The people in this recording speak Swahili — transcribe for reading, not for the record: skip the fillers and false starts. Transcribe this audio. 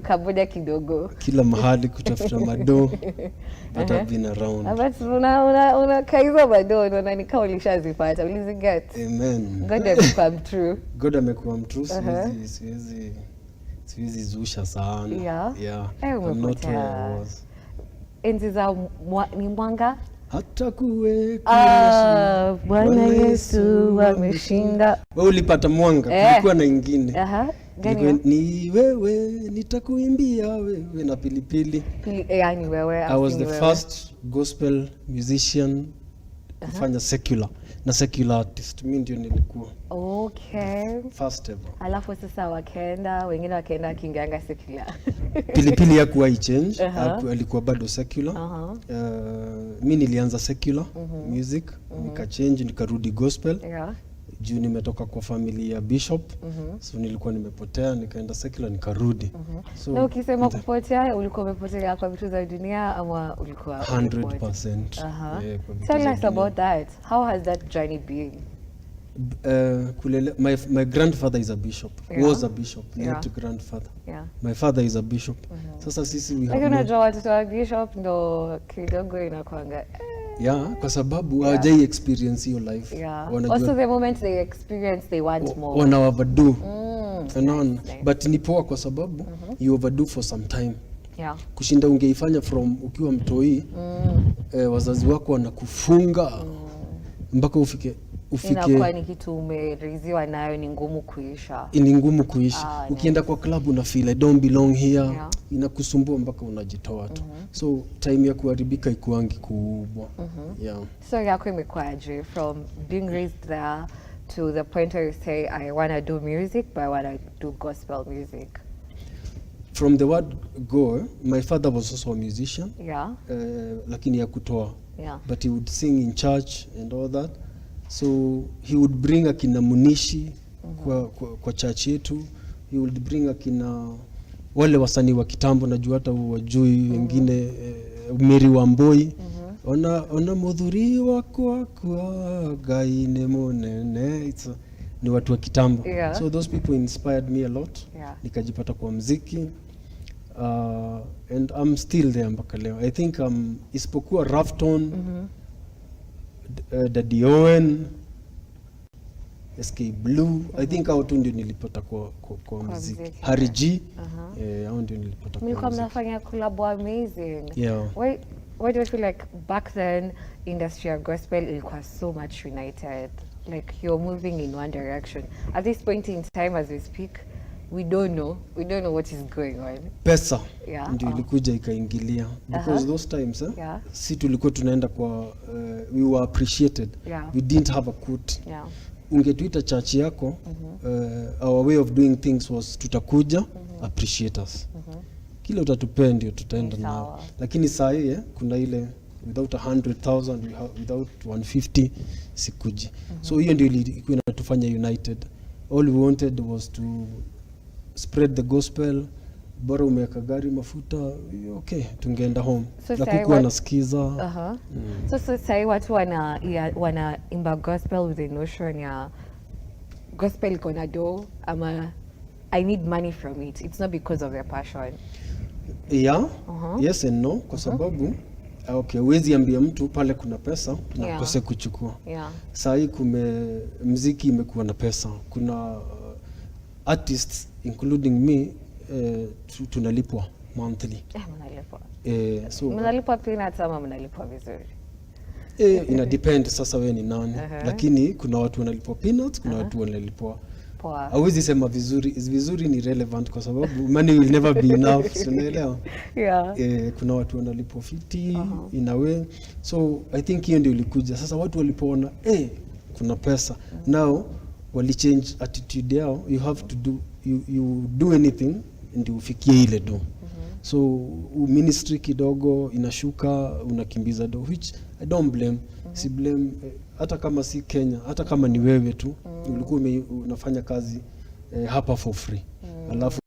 Cambodia kidogo. Kila mahali kutafuta mado. But I've been around. But una kaizo mado, unaona ni kama ulishazipata, uliziget. Amen. God has come true. God amekuwa true, siwezi zusha sana. Yeah. I'm not where I was. Enzi za ni mwanga? Hata kuweka Bwana Yesu ameshinda. Wewe ulipata mwanga, kulikuwa na ingine. Ni wewe nitakuimbia wewe na pilipili. Yani wewe. I was the first gospel musician kufanya secular. Na secular artist, mimi ndio nilikuwa. Okay. First ever. Alafu sasa wengine wakaenda kinganga secular. Pilipili yakuwa change, alikuwa bado secular. Mimi nilianza secular music, nika change nikarudi gospel. Juu nimetoka kwa familia ya bishop. So nilikuwa nimepotea, nikaenda secular nikarudi. So na ukisema kupotea, ulikuwa umepotea kwa vitu za dunia ama ulikuwa 100%? Tell us about that. How has that journey been? My grandfather is a bishop. Was a bishop, not a grandfather. My father is a bishop. Sasa sisi we have unajua watoto wa bishop ndo kidogo inakuanga kwa sababu hawajai experience your life. Also the moment they experience they want more. Wana overdo. But ni poa kwa sababu you overdo for some time. Kushinda ungeifanya from ukiwa mtoi, wazazi wako wanakufunga mpaka ufike inakuwa ni kitu umeriziwa nayo, ni ngumu kuisha. Ni ngumu kuisha. Ukienda kwa club una feel I don't belong here. Inakusumbua mpaka unajitoa tu. So time ya kuharibika ikuangi kubwa. So yako imekuaje from being raised there to the point where you say I want to do music but I want to do gospel music? From the word go, my father was also a musician. Lakini ya kutoa. But he would sing in church and all that. So he would bring akina Munishi kwa church yetu. He would bring akina wale wasanii wa kitambo, najua hata wajui wengine, Mary Wamboi. Ona mudhuri wako kwa gaine monene. Ni watu wa kitambo. So those people inspired me a lot. Nikajipata kwa muziki. And I'm still there mpaka leo. I think isipokuwa Rafton, Daddy Owen, SK Blue, I think hao tu ndio nilipata kwa muziki. Harry G, hao ndio nilipata kwa muziki. Mnafanya collab amazing. Why do you feel like back then industry of gospel ilikuwa so much united? Like you're moving in one direction. At this point in time as we speak, we don't know what is going on. Pesa ndio ilikuja ikaingilia because those times si tulikuwa tunaenda kwa we were appreciated. We didn't have a court. Ungetuita church yako, our way of doing things was tutakuja, appreciate us. Kile utatupea ndio tutaenda nao. Lakini saa hii kuna ile without 100,000, without 150 sikuji. So hiyo ndio ilikuwa inatufanya united. All we wanted was to spread the gospel. Bora umeweka gari mafuta, tungeenda home. Na kukuwa nasikiza. So sasa watu wana imba gospel with the notion ya gospel iko na do ama I need money from it. It's not because of their passion. Yes and no, kwa sababu huwezi ambia mtu pale kuna pesa na kose kuchukua. Saa hii muziki imekuwa na pesa. Kuna artists including me tunalipwa monthly. Mnalipwa peanuts ama mnalipwa vizuri? Ina depend sasa wewe ni nani. Lakini kuna watu wanalipwa peanuts, kuna watu wanalipwa poa. Hawezi sema vizuri ni relevant kwa sababu money will never be enough. Unaelewa? Kuna watu wanalipwa 50 in a way. So I think hiyo ndio ilikuja. Sasa watu walipoona kuna pesa. Now wali change attitude yao. You have to you do anything ndio ufikie ile do. So ministry kidogo inashuka, unakimbiza do, which I don't blame. Si blame hata kama si Kenya, hata kama ni wewe tu ulikuwa unafanya kazi hapa for free. Alafu